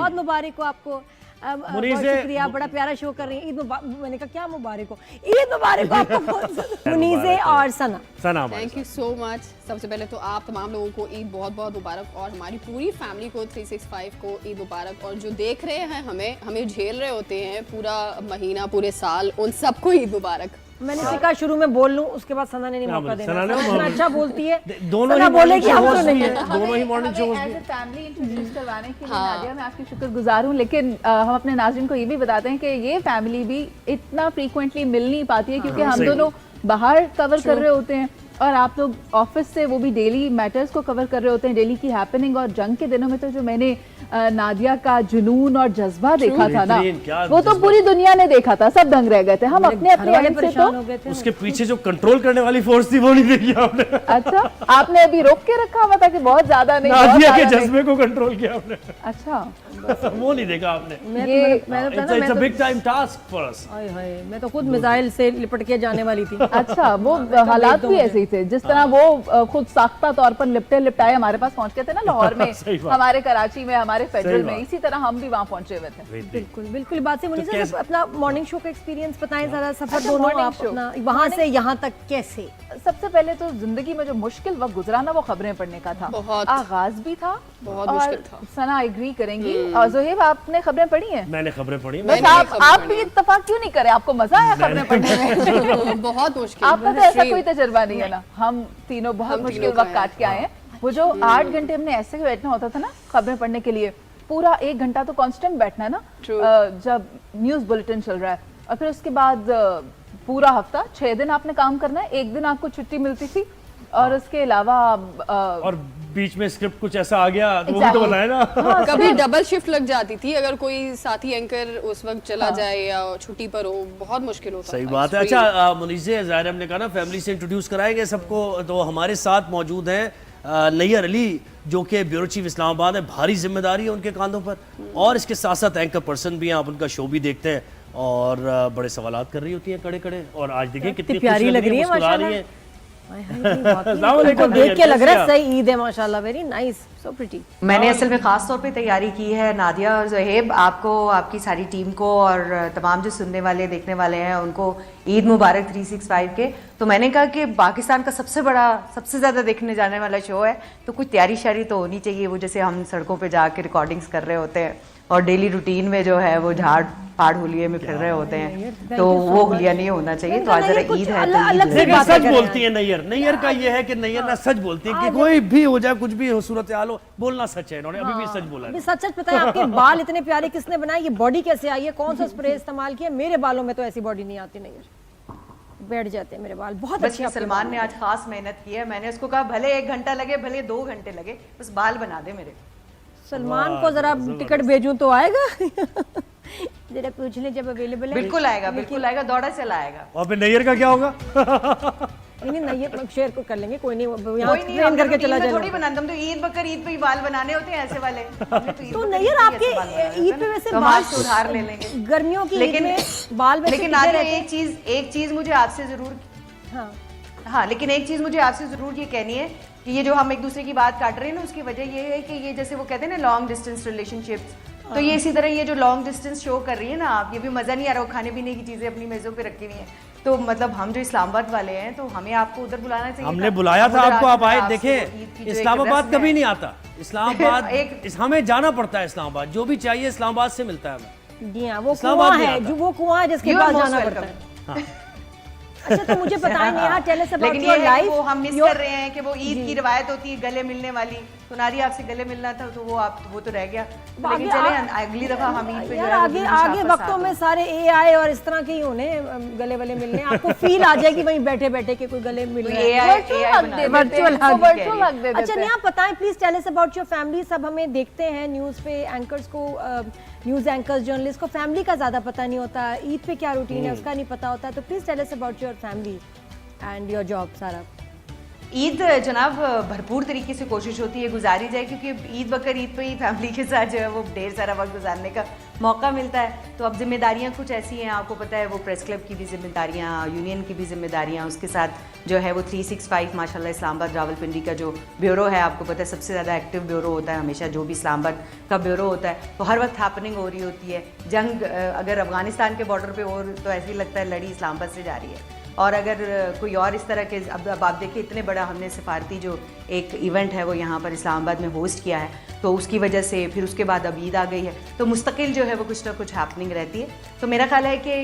बहुत मुबारक हो आपको। बहुत शुक्रिया, बड़ा प्यारा शो कर रही हैं। मैंने कहा क्या मुबारक हो, ईद मुबारक हो आपको। मुनीज़े और सना, थैंक यू सो मच। सबसे पहले तो आप तमाम लोगों को ईद बहुत बहुत मुबारक, और हमारी पूरी फैमिली को 365 को ईद मुबारक। और जो देख रहे हैं हमें झेल रहे होते हैं पूरा महीना, पूरे साल, उन सबको ईद मुबारक। मैंने कहा शुरू में बोल लूं, उसके बाद सना ने नहीं मौका देना। अच्छा बोलती है, दोनों ही बोलेगी, हम तो नहीं। दोनों ही morning show as a family introduce करवाने के लिए नादिया मैं आपकी शुक्रगुजार हूँ, लेकिन हम अपने नाज़रीन को ये भी बताते हैं कि ये फैमिली भी इतना फ्रीक्वेंटली मिल नहीं पाती है, क्योंकि हम दोनों बाहर कवर कर रहे होते हैं और आप लोग ऑफिस से वो भी डेली मैटर्स को कवर कर रहे होते हैं, डेली की हैपनिंग। और जंग के दिनों में तो जो मैंने नादिया का जुनून और जज्बा देखा था ना, वो तो पूरी दुनिया ने देखा था, सब दंग रह गए थे। हम अपने अपने एंड से तो उसके पीछे जो कंट्रोल करने वाली फोर्स थी वो नहीं देखी आपने। अच्छा, आपने अभी रोक के रखा हुआ था कि बहुत ज्यादा नहीं, नादिया के जज्बे को कंट्रोल किया आपने। अच्छा, वो नहीं देखा आपने। मैं big time task for us. मैं तो खुद मिसाइल से लिपट के जाने वाली थी। अच्छा, वो हालात भी ऐसे ही थे जिस तरह वो खुद साख्ता तौर पर लिपटे लिपटाए हमारे पास पहुंच गए थे ना लाहौर में, हमारे कराची में, हमारे फेडरल में, इसी तरह हम भी वहाँ पहुंचे हुए थे। बिल्कुल बिल्कुल बात से मुनीसा, अपना मॉर्निंग शो का एक्सपीरियंस बताएं जरा, सफर दोनों आप अपना वहाँ से यहाँ तक कैसे। सबसे पहले तो जिंदगी में जो मुश्किल वक्त गुजरा ना, वो खबरें पढ़ने का था। आगाज भी था, बहुत मुश्किल था। सना एग्री करेंगी। और जोहेब, आपने खबरें पढ़ी हैं? मैंने खबरें पढ़ी। बस आप भी इत्तेफाक क्यों नहीं करे? आपको मजा आया खबरें पढ़ने में? बहुत मुश्किल। आपका तो ऐसा कोई तजुर्बा नहीं है ना? हम तीनों बहुत मुश्किल वक्त काट के आए हैं। वो जो 8 घंटे हमने ऐसे बैठना होता था ना खबरें पढ़ने के लिए, पूरा 1 घंटा तो कांस्टेंट बैठना है ना, जब न्यूज़ बुलेटिन चल रहा है, और फिर उसके बाद पूरा हफ्ता 6 दिन आपने काम करना है, 1 दिन आपको छुट्टी मिलती थी, और उसके अलावा और बीच में स्क्रिप्ट कुछ ऐसा आ गया तो वो भी तो बनाए ना। कभी डबल शिफ्ट लग जाती थी अगर कोई साथी एंकर उस वक्त चला जाए या छुट्टी पर हो, बहुत मुश्किल होता। सही बात है। अच्छा मुनीसे, ज़ाहिर हमने कहा ना फैमिली से इंट्रोड्यूस कराएंगे सबको, तो हमारे साथ मौजूद हैं नैयर अली, जो कि ब्यूरो चीफ इस्लामाबाद है। भारी जिम्मेदारी है उनके कांधों पर, और इसके साथ साथ एंकर पर्सन भी हैं, आप उनका शो भी देखते हैं और बड़े सवालात कर रही होती हैं कड़े कड़े। और आज देखिए कितनी प्यारी लग रही है, माशाल्लाह। देख के लग रहा है सही ईद है माशाल्लाह, वेरी नाइस, सो प्रिटी। मैंने असल में खास तौर पे तैयारी की है नादिया और ज़ोहेब, आपको, आपकी सारी टीम को और तमाम जो सुनने वाले देखने वाले हैं उनको ईद मुबारक 365 के। तो मैंने कहा कि पाकिस्तान का सबसे बड़ा, सबसे ज़्यादा देखने जाने वाला शो है, तो कुछ तैयारी शारी तो होनी चाहिए। वो जैसे हम सड़कों पे जाके रिकॉर्डिंग्स कर रहे होते हैं और डेली रूटीन में जो है वो झाड़ फाड़ हुलिये में फिर रहे होते हैं, तो वो हुलिया नहीं होना चाहिए। तो आज जरा ईद है तो सच बोलती है नैयर। नैयर का ये है कि नैयर ना सच बोलती है कि कोई भी हो जाए, कुछ भी हो, सूरत हाल हो, बोलना सच है। इन्होंने अभी भी सच बोला है। सच सच पता है आपके बाल इतने प्यारे किसने बनाए, ये बॉडी कैसे आई है, कौन सा स्प्रे इस्तेमाल किया? मेरे बालों में तो ऐसी बॉडी नहीं आती, नैयर बैठ जाते हैं मेरे बाल बहुत अच्छे। सलमान ने आज खास मेहनत की है, मैंने उसको कहा भले 1 घंटा लगे, भले 2 घंटे लगे, बस बाल बना दे मेरे। सलमान को जरा टिकट भेजूं तो आएगा? जरा पूछ ले जब अवेलेबल है। बिल्कुल आएगा, बिल्कुल आएगा, दौड़ा चला आएगा। और फिर नैयर का क्या होगा? नहीं नैयर शेयर को कर लेंगे, कोई नहीं, यहाँ ट्रेन करके चला जाएगा। थोड़ी बनाते हम तो ईद बकर ईद पे ही बाल बनाने होते हैं ऐसे वाले। तो नैयर आपके ईद पे वैसे बाल सुधार ले लेंगे गर्मियों की ईद में बाल। लेकिन एक चीज मुझे आपसे जरूर, हाँ लेकिन एक चीज मुझे आपसे जरूर ये कहनी है कि ये जो हम एक दूसरे की बात काट रहे हैं ना, उसकी वजह ये है कि ये जैसे वो कहते हैं ना लॉन्ग डिस्टेंस रिलेशनशिप्स, तो ये इसी तरह ये जो लॉन्ग डिस्टेंस शो कर रही है ना आप, ये भी मजा नहीं आ रहा, वो खाने पीने की चीजें अपनी मेजों पे रखी हुई हैं। तो मतलब हम जो इस्लामाबाद वाले हैं तो हमें आपको उधर बुलाना चाहिए। हमने बुलाया था आपको, आप आए। देखें इस्लामाबाद कभी नहीं आता, इस्लामाबाद हमें जाना पड़ता है। इस्लामाबाद जो भी चाहिए इस्लामाबाद से मिलता है। जी हाँ, वो कुआं है, जो वो कुआं है जिसके पास जाना पड़ता है। अच्छा तो मुझे बताएं Neha, tell us about your life. वो हम मिस कर रहे हैं कि वो ईद की रिवायत होती है गले मिलने वाली, तो नारी आपसे गले मिलना था तो वो तो रह गया। लेकिन चले अगली दफा हम ईद पे यार आगे वक्तों में सारे एआई और इस तरह के ही होने गले वाले मिलने, आपको फील आ जाएगी वहीं बैठे बैठे के कोई गले मिल रहा है, वर्चुअल हग। अच्छा नेहा बताएं please, tell us about your family. सब हमें देखते हैं न्यूज़ पे, एंकर्स को, न्यूज़ एंकर्स जर्नलिस्ट को फैमिली का ज़्यादा पता नहीं होता, ईद पे क्या रूटीन है उसका नहीं पता होता, तो please tell us about your family and your job सारा। ईद जनाब भरपूर तरीके से कोशिश होती है गुजारी जाए, क्योंकि ईद बकर ईद पे ही फैमिली के साथ जो है वो ढेर सारा वक्त गुजारने का मौका मिलता है। तो अब जिम्मेदारियां कुछ ऐसी हैं, आपको पता है वो प्रेस क्लब की भी जिम्मेदारियां, यूनियन की भी जिम्मेदारियां, उसके साथ जो है वो 365 माशाल्लाह इस्लामाबाद रावलपिंडी का जो ब्यूरो है, आपको पता है सबसे ज़्यादा एक्टिव ब्यूरो होता है हमेशा जो भी इस्लामाबाद का ब्यूरो होता है, तो हर वक्त हैपनिंग हो रही होती है। जंग अगर अफगानिस्तान के बॉर्डर पे हो तो ऐसे ही लगता है लड़ी इस्लामाबाद से जा रही है, और अगर कोई और इस तरह के अब आप देखिए इतने बड़ा हमने सफारती जो एक इवेंट है वो यहाँ पर इस्लामाबाद में होस्ट किया है, तो उसकी वजह से फिर उसके बाद अब ईद आ गई है, तो मुस्तकिल जो है वो कुछ ना कुछ हैपनिंग रहती है। तो मेरा ख्याल है कि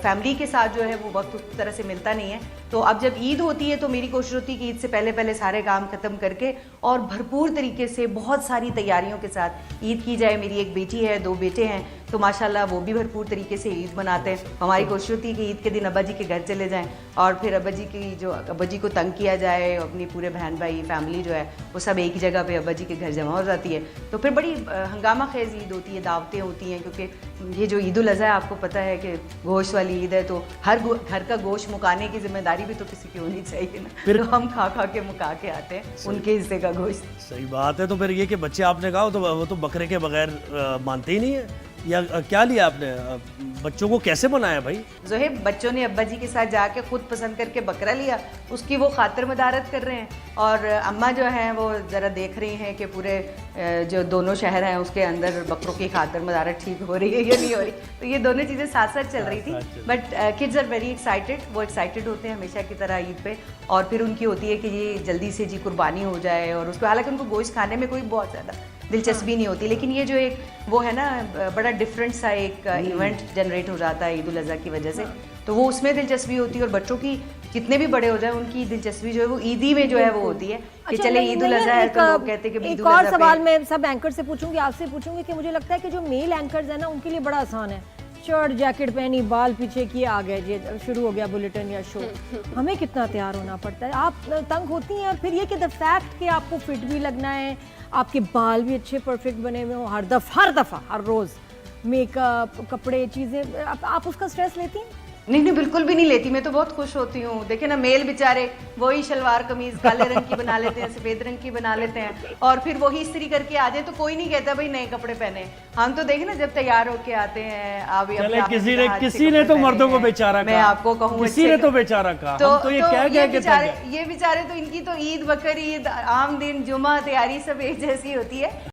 फैमिली के साथ जो है वो वक्त उस तरह से मिलता नहीं है। तो अब जब ईद होती है तो मेरी कोशिश होती है कि ईद से पहले पहले सारे काम ख़त्म करके और भरपूर तरीके से बहुत सारी तैयारियों के साथ ईद की जाए। मेरी एक बेटी है, 2 बेटे हैं, तो माशाल्लाह वो भी भरपूर तरीके से ईद मनाते हैं। हमारी कोशिश होती है कि ईद के दिन अब्बा जी के घर चले जाएं और फिर अब्बा जी को तंग किया जाए, अपनी पूरे बहन भाई फैमिली जो है वो सब एक ही जगह पे अब्बा जी के घर जमा हो जाती है, तो फिर बड़ी हंगामा खेज ईद होती है, दावतें होती हैं, क्योंकि ये जो ईद उल अज़हा है आपको पता है कि गोश्त वाली ईद है, तो हर घर का गोश्त मुकाने की जिम्मेदारी भी तो किसी की होनी चाहिए ना, तो हम खा खा के मुका के आते हैं उनके हिस्से का गोश्त। सही बात है। तो फिर ये कि बच्चे आपने कहा वो तो बकरे के बगैर मानते ही नहीं है, या क्या लिया आपने? बच्चों को कैसे बनाया भाई? ज़ोहेब, बच्चों ने अब्बा जी के साथ जाके खुद पसंद करके बकरा लिया, उसकी वो खातिर मदारत कर रहे हैं, और अम्मा जो हैं वो ज़रा देख रही हैं कि पूरे जो दोनों शहर हैं उसके अंदर बकरों की खातिर मदारत ठीक हो रही है या नहीं हो रही। तो ये दोनों चीज़ें साथ साथ चल रही थी, but kids are very excited. वो एक्साइटेड होते हैं हमेशा की तरह ईद पे, और फिर उनकी होती है कि ये जल्दी से जी कुर्बानी हो जाए, और उसको हालांकि उनको गोश्त खाने में कोई बहुत ज़्यादा दिलचस्पी नहीं होती, लेकिन ये जो एक वो है ना बड़ा डिफरेंट सा एक इवेंट जनरेट हो जाता है ईद उल अज़हा की वजह से, तो वो उसमें दिलचस्पी होती है। और बच्चों की जितने भी बड़े हो जाए उनकी दिलचस्पी जो है वो ईदी में जो है वो होती है कि चले ईद उल अज़हा है, तो लोग कहते हैं कि एक और सवाल मैं सब एंकर से पूछूंगी, आपसे पूछूंगी कि मुझे लगता है कि जो मेल एंकर्स है ना उनके लिए बड़ा आसान है, शर्ट जैकेट पहनी, बाल पीछे किए, आ गए जी, शुरू हो गया बुलेटिन या शो। हमें कितना तैयार होना पड़ता है, आप तंग होती हैं। और फिर ये कि द फैक्ट कि आपको फिट भी लगना है, आपके बाल भी अच्छे परफेक्ट बने हुए हो, हर दफ़ा हर रोज़ मेकअप, कपड़े, चीज़ें, आप उसका स्ट्रेस लेती हैं? नहीं, बिल्कुल भी नहीं लेती, मैं तो बहुत खुश होती हूँ। देखिए ना, मेल बेचारे वही शलवार कमीज काले रंग की बना लेते हैं, सफेद रंग की बना लेते हैं, और फिर वही इस्त्री करके आ जाए तो कोई नहीं कहता भाई नए कपड़े पहने। हम तो देखे ना जब तैयार होके आते हैं, किसी ने तो मर्दों को बेचारा मैं आपको कहूँ, किसी ने तो बेचारा कहा, तो ये बेचारे तो इनकी तो ईद बकर ईद, आम दिन, जुमा, तैयारी सब एक जैसी होती है।